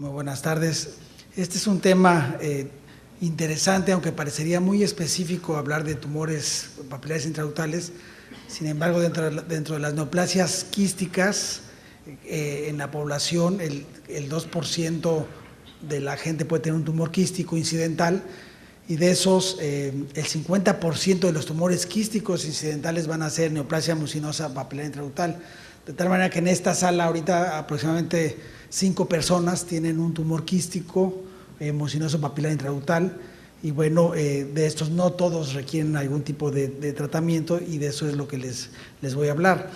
Muy buenas tardes. Este es un tema interesante, aunque parecería muy específico hablar de tumores papilares intraductales. Sin embargo, dentro de las neoplasias quísticas, en la población, el 2% de la gente puede tener un tumor quístico incidental, y de esos, el 50% de los tumores quísticos incidentales van a ser neoplasia mucinosa papilar intraductal. De tal manera que en esta sala ahorita aproximadamente 5 personas tienen un tumor quístico mucinoso papilar intraductal, y bueno, de estos no todos requieren algún tipo de tratamiento, y de eso es lo que les voy a hablar.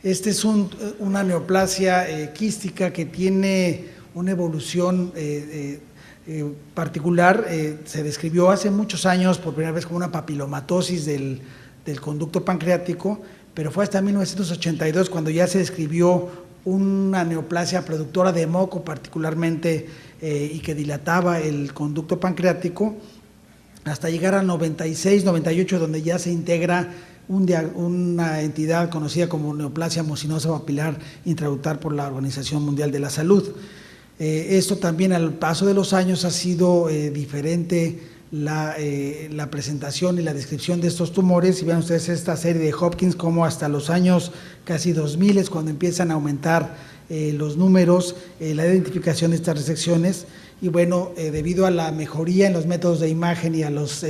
Este es una neoplasia quística que tiene una evolución particular. Se describió hace muchos años por primera vez como una papilomatosis del conducto pancreático, pero fue hasta 1982 cuando ya se describió una neoplasia productora de moco particularmente y que dilataba el conducto pancreático, hasta llegar al 96, 98, donde ya se integra una entidad conocida como neoplasia mucinosa papilar intraductal por la Organización Mundial de la Salud. Esto también al paso de los años ha sido diferente la presentación y la descripción de estos tumores, y vean ustedes esta serie de Hopkins, como hasta los años casi 2000 es cuando empiezan a aumentar los números, la identificación de estas resecciones, y bueno, debido a la mejoría en los métodos de imagen y a las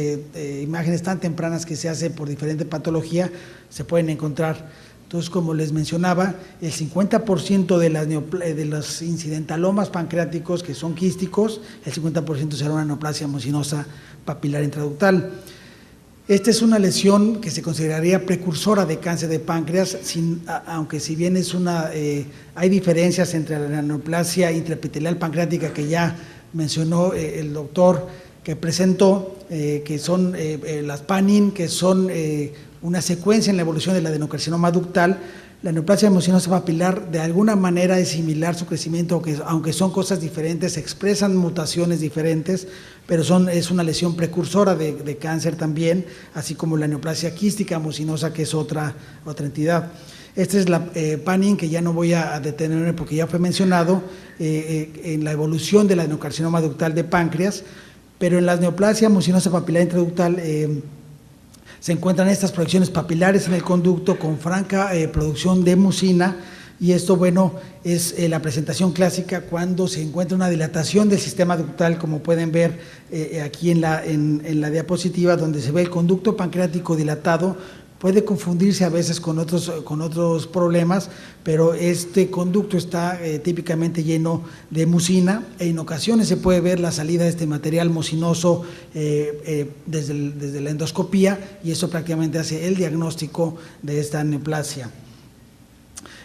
imágenes tan tempranas que se hace por diferente patología, se pueden encontrar. Entonces, como les mencionaba, el 50% de los incidentalomas pancreáticos que son quísticos, el 50% será una neoplasia mucinosa papilar intraductal. Esta es una lesión que se consideraría precursora de cáncer de páncreas, aunque si bien hay diferencias entre la neoplasia intraepitelial pancreática que ya mencionó el doctor que presentó, que son las PANIN, que son una secuencia en la evolución del adenocarcinoma ductal. La neoplasia mucinosa papilar de alguna manera es similar su crecimiento, aunque son cosas diferentes, expresan mutaciones diferentes, pero es una lesión precursora de cáncer también, así como la neoplasia quística mucinosa, que es otra entidad. Esta es la PANIN, que ya no voy a detenerme porque ya fue mencionado en la evolución del adenocarcinoma ductal de páncreas, pero en la neoplasia mucinosa papilar intraductal se encuentran estas proyecciones papilares en el conducto con franca producción de mucina, y esto, bueno, es la presentación clásica cuando se encuentra una dilatación del sistema ductal, como pueden ver aquí en la diapositiva, donde se ve el conducto pancreático dilatado. Puede confundirse a veces con otros problemas, pero este conducto está típicamente lleno de mucina, e en ocasiones se puede ver la salida de este material mucinoso desde la endoscopía, y eso prácticamente hace el diagnóstico de esta neoplasia.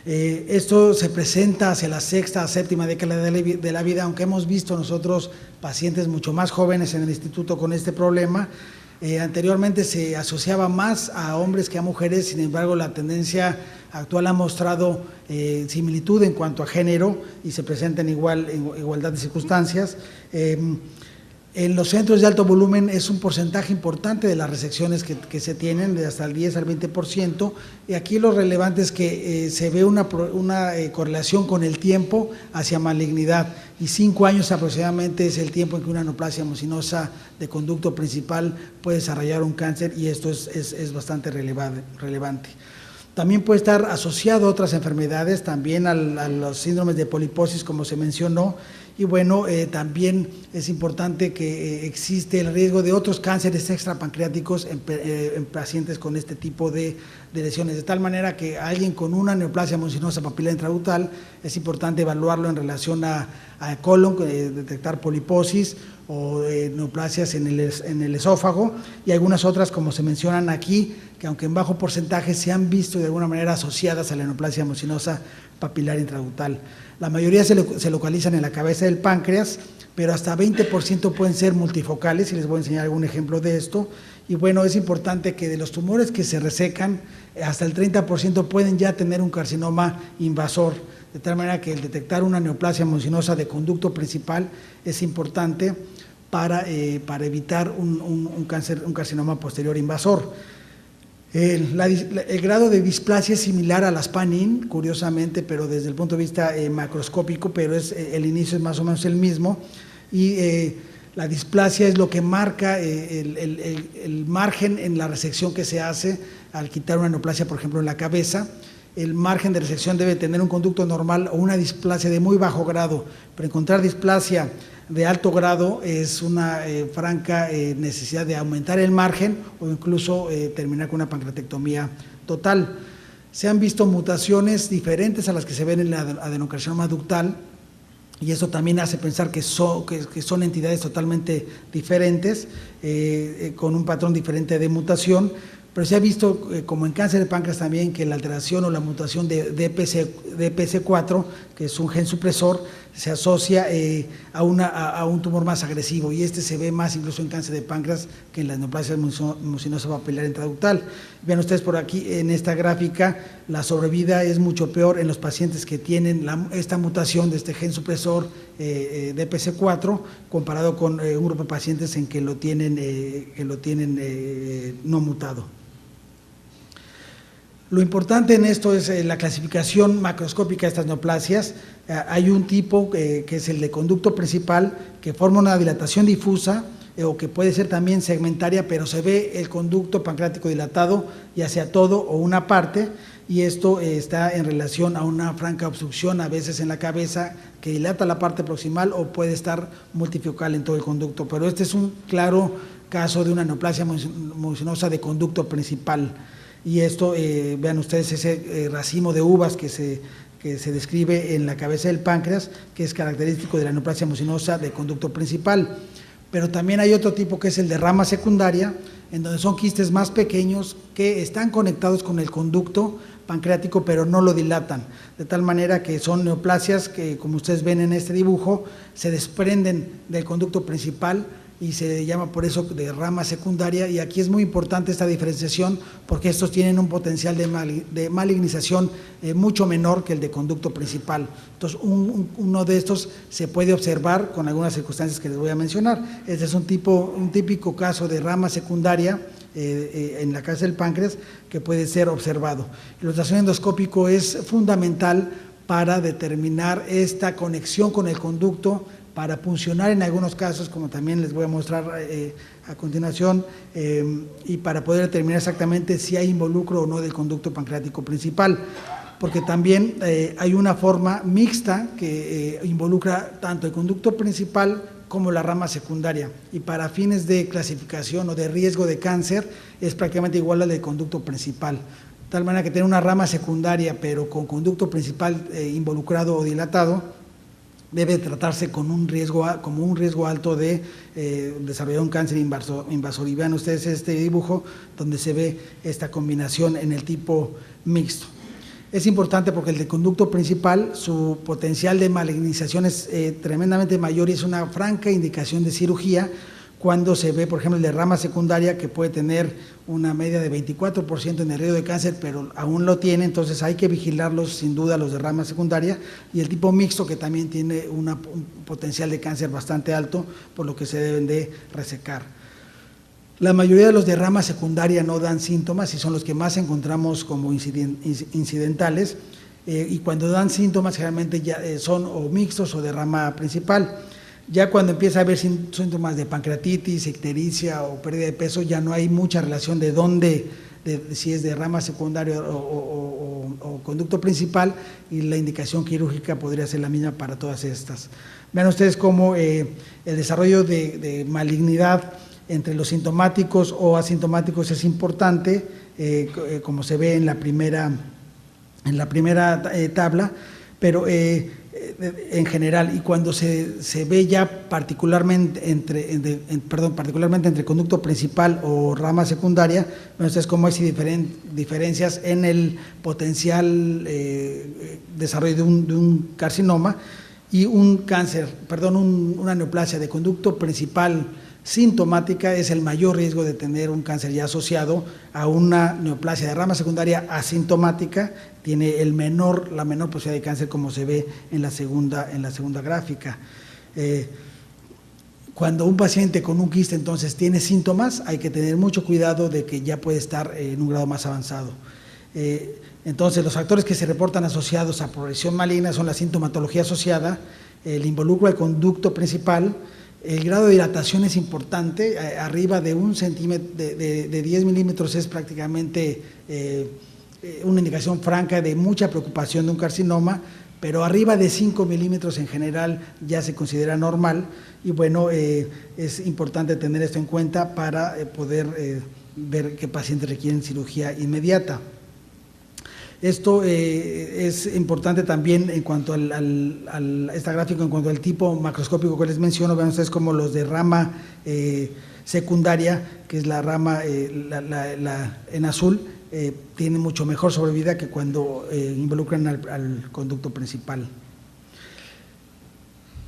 Esto se presenta hacia la sexta a séptima década de la vida, aunque hemos visto nosotros pacientes mucho más jóvenes en el instituto con este problema. Anteriormente se asociaba más a hombres que a mujeres, sin embargo la tendencia actual ha mostrado similitud en cuanto a género y se presenta en igualdad de circunstancias. En los centros de alto volumen es un porcentaje importante de las resecciones que se tienen, de hasta el 10 al 20%, y aquí lo relevante es que se ve una correlación con el tiempo hacia malignidad, y 5 años aproximadamente es el tiempo en que una neoplasia mucinosa de conducto principal puede desarrollar un cáncer, y esto es bastante relevante. También puede estar asociado a otras enfermedades, también a los síndromes de poliposis, como se mencionó, y bueno, también es importante que existe el riesgo de otros cánceres extrapancreáticos en pacientes con este tipo de lesiones, de tal manera que alguien con una neoplasia mucinosa papilar intraductal es importante evaluarlo en relación a colon, detectar poliposis o neoplasias en el esófago, y algunas otras, como se mencionan aquí, que aunque en bajo porcentaje se han visto de alguna manera asociadas a la neoplasia mucinosa papilar intraductal. La mayoría se localizan en la cabeza del páncreas, pero hasta 20% pueden ser multifocales, y les voy a enseñar algún ejemplo de esto. Y bueno, es importante que de los tumores que se resecan, hasta el 30% pueden ya tener un carcinoma invasor, de tal manera que el detectar una neoplasia mucinosa de conducto principal es importante para evitar un carcinoma posterior invasor. El grado de displasia es similar a las PANIN, curiosamente, pero desde el punto de vista macroscópico, pero el inicio es más o menos el mismo, y la displasia es lo que marca el margen en la resección que se hace al quitar una neoplasia, por ejemplo, en la cabeza. El margen de resección debe tener un conducto normal o una displasia de muy bajo grado, pero encontrar displasia de alto grado es una franca necesidad de aumentar el margen o incluso terminar con una pancreatectomía total. Se han visto mutaciones diferentes a las que se ven en la adenocarcinoma ductal, y eso también hace pensar que son entidades totalmente diferentes, con un patrón diferente de mutación. Pero se ha visto, como en cáncer de páncreas también, que la alteración o la mutación de DPC4, que es un gen supresor, se asocia a un tumor más agresivo, y este se ve más incluso en cáncer de páncreas que en la neoplasia mucinosa papilar intraductal. Vean ustedes por aquí en esta gráfica, la sobrevida es mucho peor en los pacientes que tienen esta mutación de este gen supresor DPC4 comparado con un grupo de pacientes en que lo tienen no mutado. Lo importante en esto es la clasificación macroscópica de estas neoplasias. Hay un tipo que es el de conducto principal, que forma una dilatación difusa o que puede ser también segmentaria, pero se ve el conducto pancreático dilatado, ya sea todo o una parte, y esto está en relación a una franca obstrucción, a veces en la cabeza, que dilata la parte proximal, o puede estar multifocal en todo el conducto. Pero este es un claro caso de una neoplasia mucinosa de conducto principal. Y esto, vean ustedes ese racimo de uvas que se describe en la cabeza del páncreas, que es característico de la neoplasia mucinosa de conducto principal. Pero también hay otro tipo que es el de rama secundaria, en donde son quistes más pequeños que están conectados con el conducto pancreático, pero no lo dilatan, de tal manera que son neoplasias que, como ustedes ven en este dibujo, se desprenden del conducto principal y se llama por eso de rama secundaria. Y aquí es muy importante esta diferenciación, porque estos tienen un potencial de malignización mucho menor que el de conducto principal. Entonces, uno de estos se puede observar con algunas circunstancias que les voy a mencionar. Este es un típico caso de rama secundaria en la cabeza del páncreas que puede ser observado. El ultrasonido endoscópico es fundamental para determinar esta conexión con el conducto, para puncionar en algunos casos, como también les voy a mostrar a continuación, y para poder determinar exactamente si hay involucro o no del conducto pancreático principal, porque también hay una forma mixta que involucra tanto el conducto principal como la rama secundaria, y para fines de clasificación o de riesgo de cáncer es prácticamente igual al del conducto principal, de tal manera que tener una rama secundaria pero con conducto principal involucrado o dilatado debe tratarse como un riesgo alto de desarrollar un cáncer invasor. Y vean ustedes este dibujo donde se ve esta combinación en el tipo mixto. Es importante porque el de conducto principal, su potencial de malignización es tremendamente mayor, y es una franca indicación de cirugía cuando se ve, por ejemplo, el de rama secundaria, que puede tener una media de 24% en el riesgo de cáncer, pero aún lo tiene. Entonces hay que vigilarlos sin duda, los de rama secundaria, y el tipo mixto, que también tiene un potencial de cáncer bastante alto, por lo que se deben de resecar. La mayoría de los de rama secundaria no dan síntomas y son los que más encontramos como incidentales, y cuando dan síntomas generalmente ya son o mixtos o de rama principal. Ya cuando empieza a haber síntomas de pancreatitis, ictericia o pérdida de peso, ya no hay mucha relación de si es de rama secundaria o conducto principal, y la indicación quirúrgica podría ser la misma para todas estas. Vean ustedes cómo el desarrollo de malignidad entre los sintomáticos o asintomáticos es importante, como se ve en la primera tabla, pero en general, y cuando se ve ya particularmente entre conducto principal o rama secundaria, entonces cómo hay diferencias en el potencial desarrollo de un carcinoma y una neoplasia de conducto principal sintomática es el mayor riesgo de tener un cáncer ya asociado a una neoplasia de rama secundaria asintomática. Tiene la menor posibilidad de cáncer, como se ve en la segunda gráfica. Cuando un paciente con un quiste entonces tiene síntomas, hay que tener mucho cuidado de que ya puede estar en un grado más avanzado. Entonces, los factores que se reportan asociados a progresión maligna son la sintomatología asociada, el involucro al conducto principal, el grado de dilatación es importante, arriba de 1 centímetro, de 10 milímetros es prácticamente una indicación franca de mucha preocupación de un carcinoma, pero arriba de 5 milímetros en general ya se considera normal y bueno, es importante tener esto en cuenta para poder ver qué pacientes requieren cirugía inmediata. Esto es importante también en cuanto esta gráfica, en cuanto al tipo macroscópico que les menciono. Vean ustedes como los de rama secundaria, que es la rama en azul, tienen mucho mejor sobrevida que cuando involucran al conducto principal.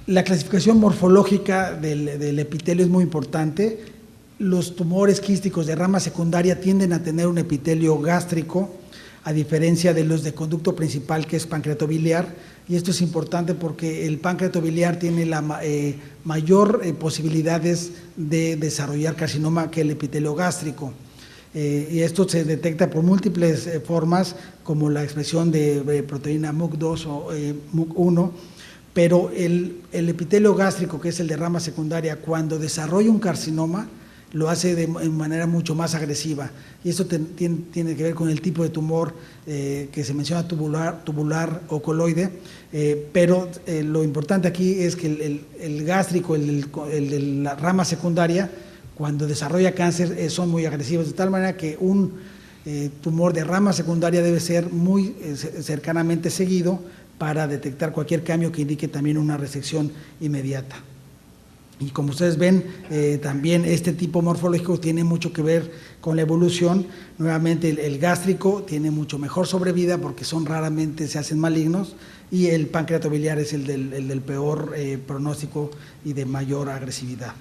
La clasificación morfológica del epitelio es muy importante. Los tumores quísticos de rama secundaria tienden a tener un epitelio gástrico, a diferencia de los de conducto principal, que es pancreatobiliar, y esto es importante porque el pancreatobiliar tiene la mayor posibilidades de desarrollar carcinoma que el epitelio gástrico. Y esto se detecta por múltiples formas, como la expresión de proteína MUC2 o MUC1, pero el epitelio gástrico, que es el de rama secundaria, cuando desarrolla un carcinoma, lo hace de manera mucho más agresiva, y esto tiene que ver con el tipo de tumor que se menciona, tubular o coloide, pero lo importante aquí es que el gástrico, el de la rama secundaria, cuando desarrolla cáncer son muy agresivos, de tal manera que un tumor de rama secundaria debe ser muy cercanamente seguido para detectar cualquier cambio que indique también una resección inmediata. Y como ustedes ven, también este tipo morfológico tiene mucho que ver con la evolución. Nuevamente el gástrico tiene mucho mejor sobrevida porque raramente se hacen malignos, y el pancreatobiliar es el del peor pronóstico y de mayor agresividad.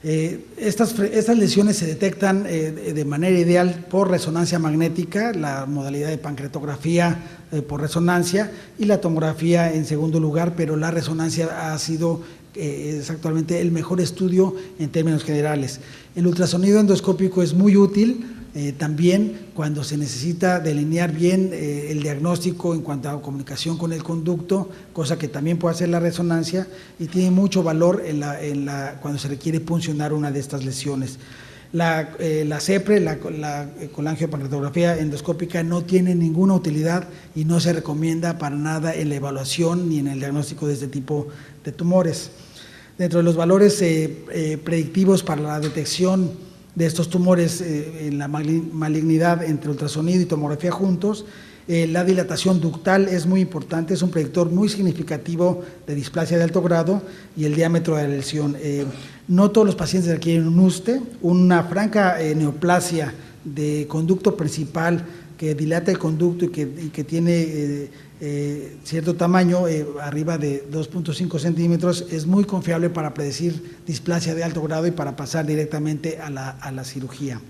Estas lesiones se detectan de manera ideal por resonancia magnética, la modalidad de pancreatografía por resonancia y la tomografía en segundo lugar, pero la resonancia ha sido es actualmente el mejor estudio en términos generales. El ultrasonido endoscópico es muy útil también cuando se necesita delinear bien el diagnóstico en cuanto a comunicación con el conducto, cosa que también puede hacer la resonancia, y tiene mucho valor cuando se requiere puncionar una de estas lesiones. La CEPRE, la colangiopancreatografía endoscópica, no tiene ninguna utilidad y no se recomienda para nada en la evaluación ni en el diagnóstico de este tipo de tumores. Dentro de los valores predictivos para la detección de estos tumores en la malignidad entre ultrasonido y tomografía juntos, la dilatación ductal es muy importante, es un predictor muy significativo de displasia de alto grado, y el diámetro de la lesión. No todos los pacientes requieren un USTE, una franca neoplasia de conducto principal que dilata el conducto y que tiene cierto tamaño, arriba de 2.5 centímetros, es muy confiable para predecir displasia de alto grado y para pasar directamente a la cirugía.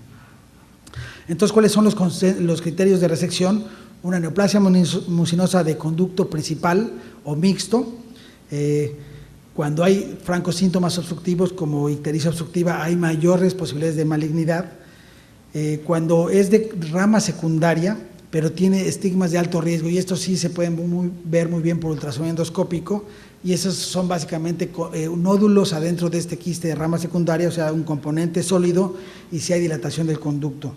Entonces, ¿cuáles son los criterios de resección? Una neoplasia mucinosa de conducto principal o mixto. Cuando hay francos síntomas obstructivos como ictericia obstructiva, hay mayores posibilidades de malignidad. Cuando es de rama secundaria, pero tiene estigmas de alto riesgo, y estos sí se pueden ver muy bien por ultrasonido endoscópico, y esos son básicamente nódulos adentro de este quiste de rama secundaria, o sea, un componente sólido, y si hay dilatación del conducto,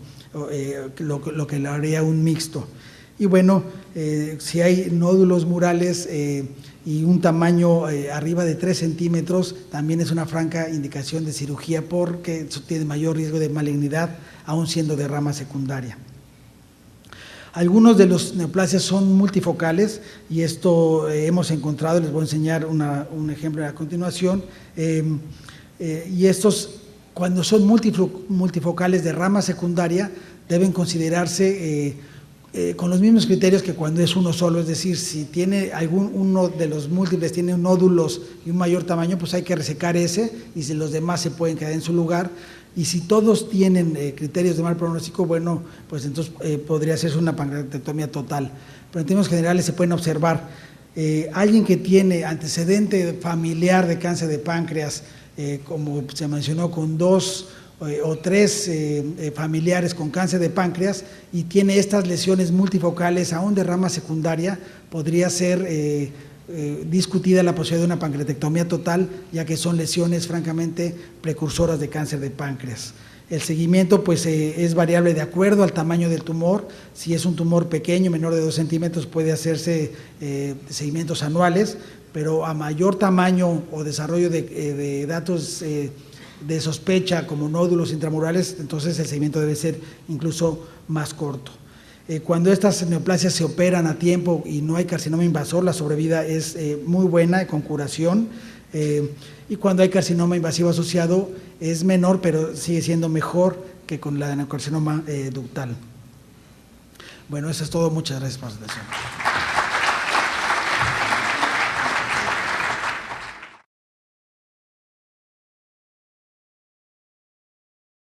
lo que le haría un mixto. Y bueno, si hay nódulos murales y un tamaño arriba de 3 centímetros, también es una franca indicación de cirugía porque tiene mayor riesgo de malignidad, aún siendo de rama secundaria. Algunos de los neoplasias son multifocales, y esto hemos encontrado, les voy a enseñar un ejemplo a continuación, y estos, cuando son multifocales de rama secundaria, deben considerarse con los mismos criterios que cuando es uno solo, es decir, si tiene uno de los múltiples tiene nódulos y un mayor tamaño, pues hay que resecar ese, y si los demás se pueden quedar en su lugar. Y si todos tienen criterios de mal pronóstico, bueno, pues entonces podría hacerse una pancreatectomía total. Pero en términos generales se pueden observar Alguien que tiene antecedente familiar de cáncer de páncreas, como se mencionó, con 2 o 3 familiares con cáncer de páncreas y tiene estas lesiones multifocales aún de rama secundaria, podría ser discutida la posibilidad de una pancreatectomía total, ya que son lesiones francamente precursoras de cáncer de páncreas. El seguimiento pues es variable de acuerdo al tamaño del tumor. Si es un tumor pequeño, menor de 2 centímetros, puede hacerse seguimientos anuales, pero a mayor tamaño o desarrollo de datos de sospecha como nódulos intramurales, entonces el seguimiento debe ser incluso más corto. Cuando estas neoplasias se operan a tiempo y no hay carcinoma invasor, la sobrevida es muy buena con curación. Y cuando hay carcinoma invasivo asociado es menor, pero sigue siendo mejor que con la adenocarcinoma ductal. Bueno, eso es todo. Muchas gracias por su atención.